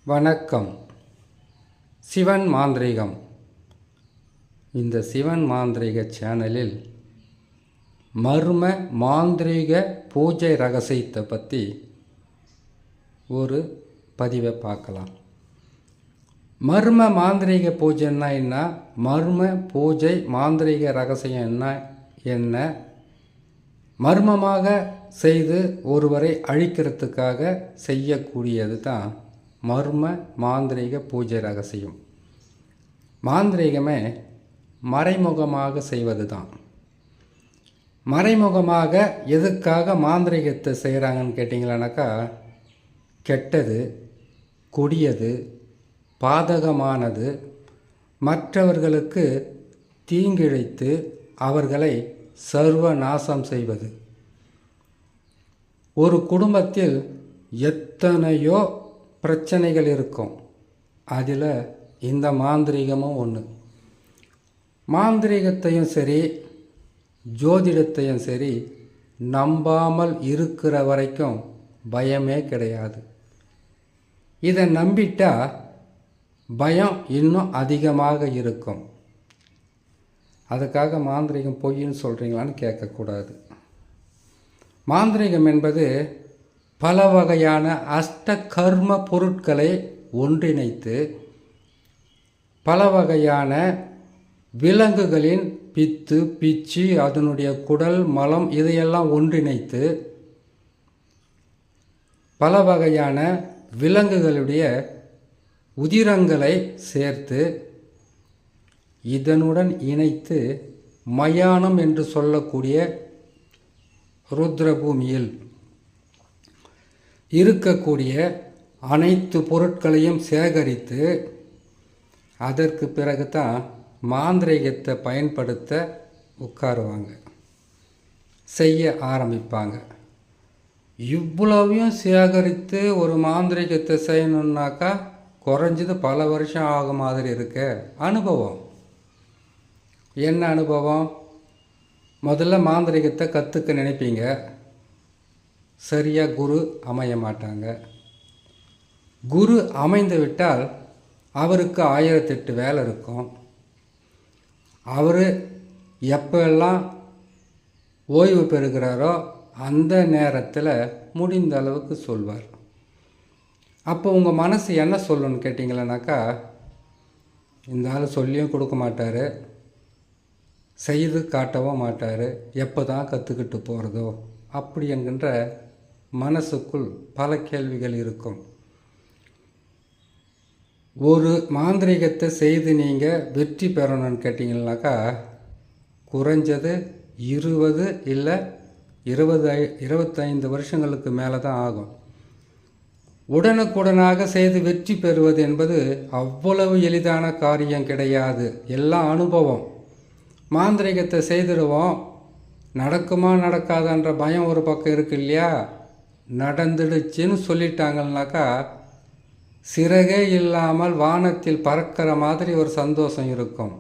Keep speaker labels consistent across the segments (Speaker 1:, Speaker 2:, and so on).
Speaker 1: வணக்கம். சிவன் மாந்திரீகம். இந்த சிவன் மாந்திரீக சேனலில் மர்ம மாந்திரீக பூஜை ரகசியத்தை பற்றி ஒரு பதிவை பார்க்கலாம். மர்ம மாந்திரீக பூஜைன்னா என்ன, மர்ம பூஜை மாந்திரீக ரகசியம் என்ன, மர்மமாக செய்து ஒருவரை அழிக்கிறதுக்காக செய்யக்கூடியது தான் மர்ம மாந்திரீக பூஜை ரகசியம். மாந்திரீகமே மறைமுகமாக செய்வது தான். மறைமுகமாக எதுக்காக மாந்திரீகத்தை செய்கிறாங்கன்னு கேட்டிங்களானாக்கா, கெட்டது, கொடியது, பாதகமானது, மற்றவர்களுக்கு தீங்கிழைத்து அவர்களை சர்வநாசம் செய்வது. ஒரு குடும்பத்தில் எத்தனையோ பிரச்சனைகள் இருக்கும், அதில் இந்த மாந்திரீகமும் ஒன்று. மாந்திரீகத்தையும் சரி ஜோதிடத்தையும் சரி நம்பாமல் இருக்கிற வரைக்கும் பயமே கிடையாது. இதை நம்பிட்டா பயம் இன்னும் அதிகமாக இருக்கும். அதுக்காக மாந்திரீகம் பொய்ன்னு சொல்கிறீங்களான்னு கேட்கக்கூடாது. மாந்திரீகம் என்பது பல வகையான அஷ்ட கர்ம பொருட்களை ஒன்றிணைத்து பல வகையான விலங்குகளின் பித்து பிச்சு அதனுடைய குடல் மலம் இதையெல்லாம் ஒன்றிணைத்து பல வகையான விலங்குகளுடைய உதிரங்களை சேர்த்து இதனுடன் இணைத்து மயானம் என்று சொல்லக்கூடிய ருத்ரபூமியில் இருக்கக்கூடிய அனைத்து பொருட்களையும் சேகரித்து அதற்கு பிறகு தான் மாந்திரீகத்தை பயன்படுத்த உட்காருவாங்க, செய்ய ஆரம்பிப்பாங்க. இவ்வளவையும் சேகரித்து ஒரு மாந்திரீகத்தை செய்யணுன்னாக்கா குறைஞ்சது பல வருஷம் ஆகும் மாதிரி இருக்க. அனுபவம் என்ன அனுபவம்? முதல்ல மாந்திரீகத்தை கற்றுக்க நினைப்பீங்க, சரியாக குரு அமைய மாட்டாங்க. குரு அமைந்து விட்டால் அவருக்கு 1008 வேலை இருக்கும். அவர் எப்பெல்லாம் ஓய்வு பெறுகிறாரோ அந்த நேரத்தில் முடிந்த அளவுக்கு சொல்வார். அப்போ உங்கள் மனசு என்ன சொல்லணும்னு கேட்டிங்களேனாக்கா, இந்த ஆள் சொல்லியும் கொடுக்க மாட்டார், செய்து காட்டவும் மாட்டார், எப்போ தான் கற்றுக்கிட்டு போகிறதோ அப்படி என்கின்ற மனசுக்குள் பல கேள்விகள் இருக்கும். ஒரு மாந்திரீகத்தை செய்து நீங்கள் வெற்றி பெறணும்னு கேட்டிங்கன்னாக்கா குறைஞ்சது 20 இல்லை 25 வருஷங்களுக்கு மேலே தான் ஆகும். உடனுக்குடனாக செய்து வெற்றி பெறுவது என்பது அவ்வளவு எளிதான காரியம் கிடையாது. எல்லாம் அனுபவம். மாந்திரீகத்தை செய்திடுவோம், நடக்குமா நடக்காதான்ற பயம் ஒரு பக்கம் இருக்கு இல்லையா? நடந்துடுச்சுன்னு சொல்லிட்டாங்கன்னாக்கா சிறகே இல்லாமல் வானத்தில் பறக்கிற மாதிரி ஒரு சந்தோஷம் இருக்கும்.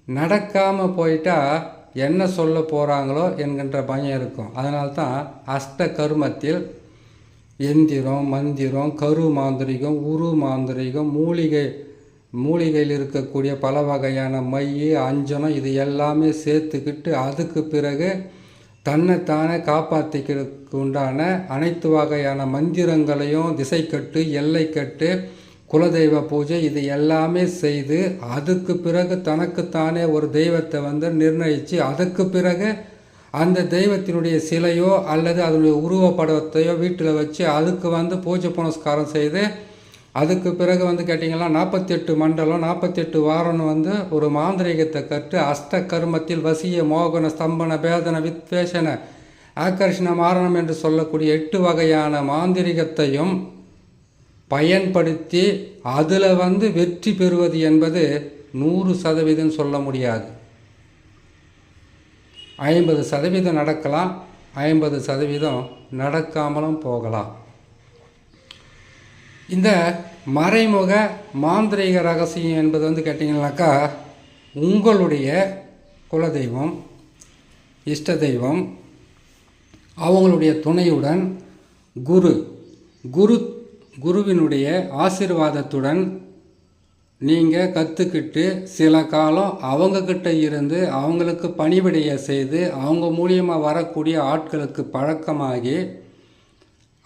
Speaker 1: நடக்காமல் போயிட்டா என்ன சொல்ல போகிறாங்களோ என்கின்ற பயம் இருக்கும். அதனால்தான் அஷ்ட கர்மத்தில் எந்திரம், மந்திரம், கரு மாந்திரிகம், உரு மாந்திரிகம், மூலிகையில் இருக்கக்கூடிய பல வகையான மை, அஞ்சனம் இது எல்லாமே சேர்த்துக்கிட்டு அதுக்கு பிறகு தன்னைத்தானே காப்பாற்றிக்கிறதுக்கு உண்டான அனைத்து வகையான மந்திரங்களையும் திசைக்கட்டு, எல்லைக்கட்டு, குலதெய்வ பூஜை இது எல்லாமே செய்து அதுக்கு பிறகு தனக்குத்தானே ஒரு தெய்வத்தை நிர்ணயித்து அதுக்கு பிறகு அந்த தெய்வத்தினுடைய சிலையோ அல்லது அதனுடைய உருவப்படத்தையோ வீட்டில் வச்சு அதுக்கு பூஜை புனஸ்காரம் செய்து அதுக்கு பிறகு கேட்டிங்கன்னா 48 மண்டலம் 48 வாரம் ஒரு மாந்திரீகத்தை கற்று அஷ்ட கர்மத்தில் வசிய மோகன ஸ்தம்பன பேதன வித்வேஷன ஆகர்ஷண மாரணம் என்று சொல்லக்கூடிய 8 வகையான மாந்திரிகத்தையும் பயன்படுத்தி அதில் வெற்றி பெறுவது என்பது 100% சொல்ல முடியாது. 50% நடக்கலாம், 50% நடக்காமலும் போகலாம். இந்த மறைமுக மாந்திரீக ரகசியம் என்பது கேட்டிங்கனாக்கா, உங்களுடைய குலதெய்வம், இஷ்ட தெய்வம், அவங்களுடைய துணையுடன் குரு குருவினுடைய ஆசீர்வாதத்துடன் நீங்கள் கற்றுக்கிட்டு சில காலம் அவங்கக்கிட்ட இருந்து அவங்களுக்கு பணிவிடைய செய்து அவங்க மூலியமாக வரக்கூடிய ஆட்களுக்கு பழக்கமாகி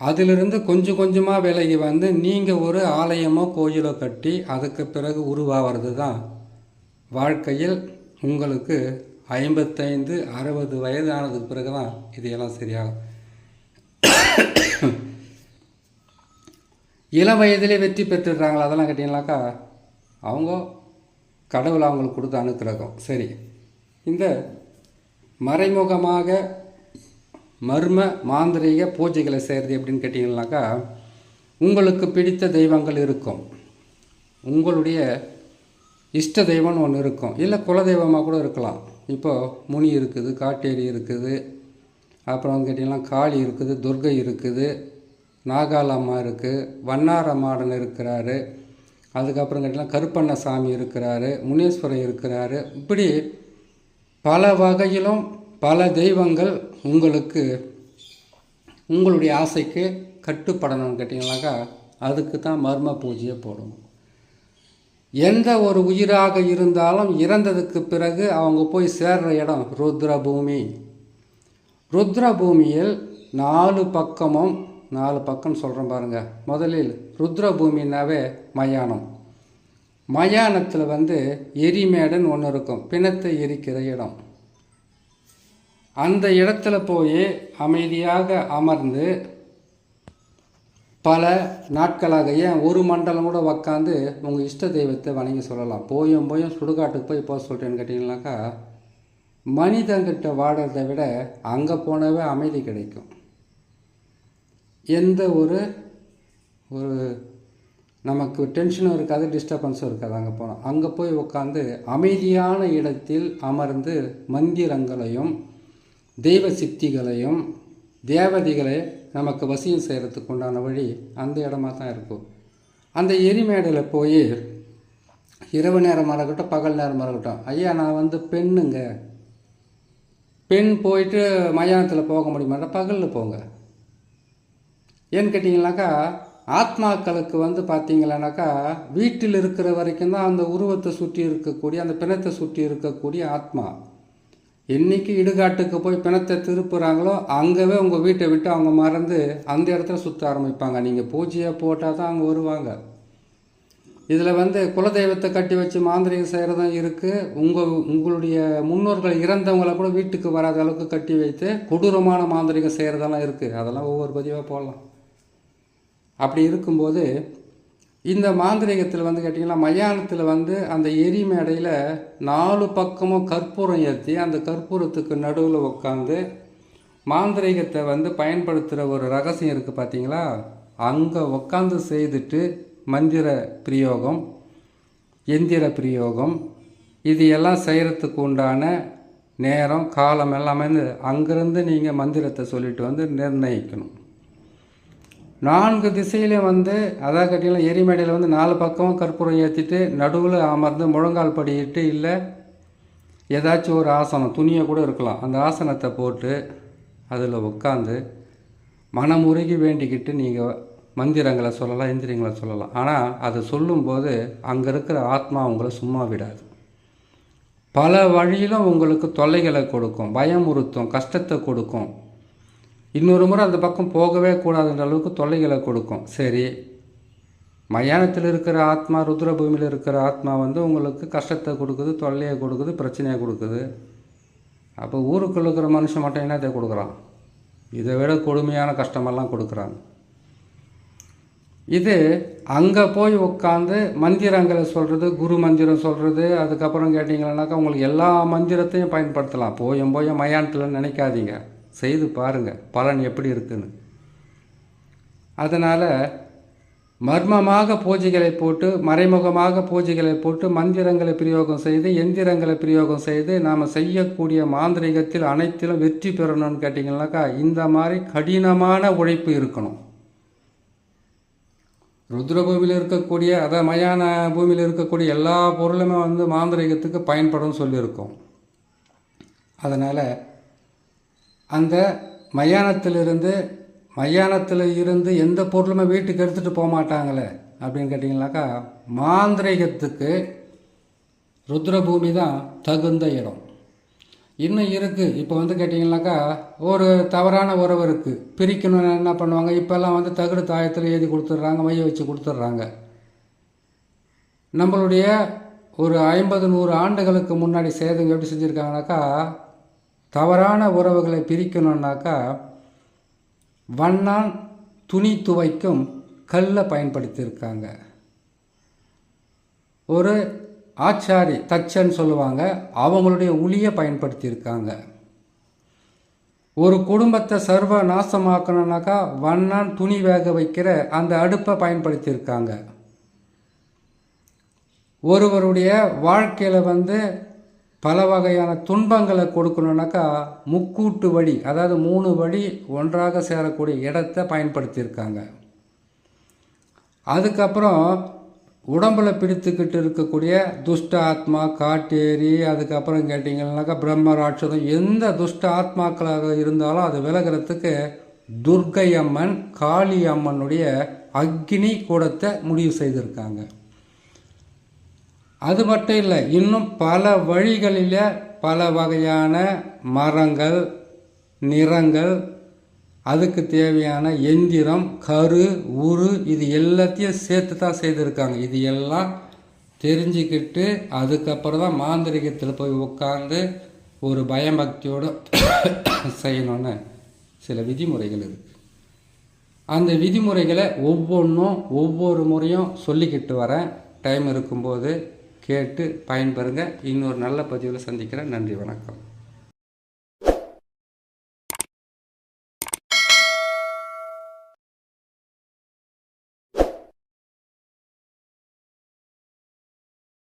Speaker 1: அதிலிருந்து கொஞ்சம் கொஞ்சமாக விலகி வந்து நீங்கள் ஒரு ஆலயமோ கோயிலோ கட்டி அதுக்கு பிறகு உருவாகிறது தான் வாழ்க்கையில் உங்களுக்கு 55-60 வயது ஆனதுக்கு பிறகு தான் இதையெல்லாம் சரியாகும். இளம் வயதிலே வெற்றி பெற்றுடுறாங்களா அதெல்லாம் கேட்டிங்கனாக்கா அவங்க கடவுள் அவங்களுக்கு கொடுத்த அனுக்கிரகம். சரி, இந்த மறைமுகமாக மர்ம மாந்திரீக பூஜைகளை செய்கிறது எப்படின்னு கேட்டிங்கனாக்கா உங்களுக்கு பிடித்த தெய்வங்கள் இருக்கும், உங்களுடைய இஷ்ட தெய்வம்னு ஒன்று இருக்கும், இல்லை குலதெய்வமாக கூட இருக்கலாம். இப்போது முனி இருக்குது, காட்டேரி இருக்குது, அப்புறம் கேட்டிங்கன்னா காளி இருக்குது, துர்கை இருக்குது, நாகாலம்மா இருக்குது, வண்ணாரமாடன் இருக்கிறாரு, அதுக்கப்புறம் கேட்டிங்கன்னா கருப்பண்ணசாமி இருக்கிறாரு, முனீஸ்வரர் இருக்கிறாரு. இப்படி பல வகையிலும் பல தெய்வங்கள் உங்களுக்கு உங்களுடைய ஆசைக்கு கட்டுப்படணும்னு கேட்டிங்கனாக்கா அதுக்கு தான் மர்ம பூஜையை போடணும். எந்த ஒரு உயிராக இருந்தாலும் இறந்ததுக்கு பிறகு அவங்க போய் சேர்ற இடம் ருத்ரபூமி. ருத்ரபூமியில் 4 பக்கமும் 4 பக்கம் சொல்கிறேன் பாருங்கள். முதலில் ருத்ரபூமின்னாவே மயானம். மயானத்தில் எரிமேடன் ஒன்று இருக்கும், பிணத்தை எரிக்கிற இடம். அந்த இடத்துல போய் அமைதியாக அமர்ந்து பல நாட்களாக ஏன் ஒரு மண்டலம் கூட உக்காந்து உங்கள் இஷ்ட தெய்வத்தை வணங்கி சொல்லலாம். போயும் சுடுகாட்டுக்கு போக சொல்கிறேன்னு கேட்டிங்கனாக்கா மனிதங்கிட்ட வாடுறதை விட அங்கே போனவே அமைதி கிடைக்கும். எந்த ஒரு நமக்கு டென்ஷனும் இருக்காது, டிஸ்டர்பன்ஸும் இருக்காது. அங்கே போய் உட்காந்து அமைதியான இடத்தில் அமர்ந்து மந்திரங்களையும் தெய்வ சித்திகளையும் தேவதைகளை நமக்கு வசியம் செய்கிறதுக்கு உண்டான வழி அந்த இடமா தான் இருக்கும். அந்த எரிமேடையில் போய் இரவு நேரமாக இருக்கட்டும் பகல் நேரமாக இருக்கட்டும், ஐயா நான் பெண்ணுங்க, பெண் போயிட்டு மயானத்தில் போக முடியுமாட்டா, பகலில் போங்க. ஏன்னு கேட்டிங்கனாக்கா ஆத்மாக்களுக்கு பார்த்தீங்களானாக்கா வீட்டில் இருக்கிற வரைக்கும் தான் அந்த உருவத்தை சுற்றி இருக்கக்கூடிய அந்த பிணத்தை சுற்றி இருக்கக்கூடிய ஆத்மா. என்றைக்கு இடுகாட்டுக்கு போய் பிணத்தை திருப்புறாங்களோ அங்கேவே உங்கள் வீட்டை விட்டு அவங்க மறந்து அந்த இடத்துல சுற்ற ஆரம்பிப்பாங்க. நீங்கள் பூஜையாக போட்டால் தான் அங்கே வருவாங்க. இதில் குலதெய்வத்தை கட்டி வச்சு மாந்திரிகம் செய்கிறதும் இருக்குது. உங்களுடைய முன்னோர்கள் இறந்தவங்களை கூட வீட்டுக்கு வராத அளவுக்கு கட்டி வைத்து கொடூரமான மாந்திரிகம் செய்கிறதெல்லாம் இருக்குது. அதெல்லாம் ஒவ்வொரு பதிவாக போடலாம். அப்படி இருக்கும்போது இந்த மாந்திரிகத்தில் கேட்டிங்கன்னா மயானத்தில் அந்த எரி மேடையில் 4 பக்கமும் கற்பூரம் ஏற்றி அந்த கற்பூரத்துக்கு நடுவில் உட்காந்து மாந்திரிகத்தை பயன்படுத்துகிற ஒரு ரகசியம் இருக்குது பார்த்தீங்களா. அங்கே உட்காந்து செய்துட்டு மந்திர பிரயோகம் எந்திர பிரயோகம் இது எல்லாம் செய்கிறதுக்கு உண்டான நேரம் காலம் எல்லாமே அங்கேருந்து நீங்கள் மந்திரத்தை சொல்லிட்டு நிர்ணயிக்கணும். 4 திசையிலையும் அதான் கேட்டிங்கன்னா எரிமேடையில் 4 பக்கமும் கற்பூரம் ஏற்றிட்டு நடுவில் அமர்ந்து முழங்கால் படியிட்டு இல்லை ஏதாச்சும் ஒரு ஆசனம் துணியை கூட இருக்கலாம், அந்த ஆசனத்தை போட்டு அதில் உட்காந்து மனமுருகி வேண்டிக்கிட்டு நீங்கள் மந்திரங்களை சொல்லலாம், எந்திரங்களை சொல்லலாம். ஆனால் அதை சொல்லும்போது அங்கே இருக்கிற ஆத்மா உங்களை சும்மா விடாது. பல வழியிலும் உங்களுக்கு தொல்லைகளை கொடுக்கும், பயமுறுத்தும், கஷ்டத்தை கொடுக்கும். இன்னொரு முறை அந்த பக்கம் போகவே கூடாதுன்ற அளவுக்கு தொல்லைகளை கொடுக்கும். சரி, மயானத்தில் இருக்கிற ஆத்மா ருத்ரபூமியில் இருக்கிற ஆத்மா உங்களுக்கு கஷ்டத்தை கொடுக்குது, தொல்லையை கொடுக்குது, பிரச்சனையை கொடுக்குது. அப்போ ஊருக்குள்ள இருக்கிற மனுஷன் மட்டும் என்னத்தை கொடுக்குறான்? இதை விட கொடுமையான கஷ்டமெல்லாம் கொடுக்குறாங்க. இது அங்கே போய் உட்காந்து மந்திரங்களை சொல்கிறது, குரு மந்திரம் சொல்கிறது. அதுக்கப்புறம் கேட்டிங்கன்னாக்கா உங்களுக்கு எல்லா மந்திரத்தையும் பயன்படுத்தலாம். போயும் மயானத்தில் நினைக்காதீங்க, செய்து பாருங்கள் பலன் எப்படி இருக்குன்னு. அதனால் மர்மமாக பூஜைகளை போட்டு மறைமுகமாக பூஜைகளை போட்டு மந்திரங்களை பிரயோகம் செய்து எந்திரங்களை பிரயோகம் செய்து நாம் செய்யக்கூடிய மாந்திரிகத்தில் அனைத்திலும் வெற்றி பெறணும்னு கேட்டிங்கன்னாக்கா இந்த மாதிரி கடினமான உழைப்பு இருக்கணும். ருத்ரபூமியில் இருக்கக்கூடிய மயான பூமியில் இருக்கக்கூடிய எல்லா பொருளுமே மாந்திரிகத்துக்கு பயன்படும் சொல்லியிருக்கோம். அதனால் அந்த மயானத்திலிருந்து மயானத்தில் இருந்து எந்த பொருளுமே வீட்டுக்கு எடுத்துகிட்டு போக மாட்டாங்களே அப்படின்னு கேட்டிங்கனாக்கா, மாந்திரிகத்துக்கு ருத்ரபூமி தான் தகுந்த இடம். இன்னும் இருக்குது. இப்போ கேட்டிங்கனாக்கா, ஒரு தவறான உறவு இருக்குது, பிரிக்கணும்னு என்ன பண்ணுவாங்க, இப்போல்லாம் தகடு தாயத்தில் எழுதி கொடுத்துட்றாங்க, மைய வச்சு கொடுத்துட்றாங்க. நம்மளுடைய ஒரு 50-100 ஆண்டுகளுக்கு முன்னாடி சேதங்க எப்படி செஞ்சுருக்காங்கனாக்கா, தவறான உறவுகளை பிரிக்கணுன்னாக்கா வண்ணான் துணி துவைக்கும் கல்லை பயன்படுத்தியிருக்காங்க. ஒரு ஆச்சாரி தச்சன்னு சொல்லுவாங்க, அவங்களுடைய உளியை பயன்படுத்தியிருக்காங்க. ஒரு குடும்பத்தை சர்வ நாசமாக்கணுன்னாக்கா வண்ணான் துணி வேக வைக்கிற அந்த அடுப்பை பயன்படுத்தியிருக்காங்க. ஒருவருடைய வாழ்க்கையில் பல வகையான துன்பங்களை கொடுக்கணுன்னாக்கா முக்கூட்டு வழி, அதாவது 3 வழி ஒன்றாக சேரக்கூடிய இடத்தை பயன்படுத்தியிருக்காங்க. அதுக்கப்புறம் உடம்பில் பிடித்துக்கிட்டு இருக்கக்கூடிய துஷ்ட ஆத்மா, காட்டேரி, அதுக்கப்புறம் கேட்டிங்கன்னாக்கா பிரம்ம ராட்சதம், எந்த துஷ்ட ஆத்மாக்களாக இருந்தாலும் அது விலகிறதுக்கு துர்க்கை அம்மன், காளி அம்மனுடைய அக்னி கூடத்தை முடிவு செய்திருக்காங்க. அது மட்டும் இல்லை, இன்னும் பல வழிகளில் பல வகையான மரங்கள், நிறங்கள், அதுக்கு தேவையான எந்திரம், கரு, உரு, இது எல்லாத்தையும் சேர்த்து தான் செய்திருக்காங்க. இது எல்லாம் தெரிஞ்சுக்கிட்டு அதுக்கப்புறம் தான் மாந்திரிகத்தில் போய் உட்காந்து ஒரு பயபக்தியோடு செய்யணும்னு சில விதிமுறைகள் இருக்குது. அந்த விதிமுறைகளை ஒவ்வொன்றும் ஒவ்வொரு முறையும் சொல்லிக்கிட்டு வரேன். டைம் இருக்கும்போது கேட்டு பயன்பெறுங்க. இன்னொரு நல்ல பதிவில் சந்திக்கிறேன். நன்றி, வணக்கம்.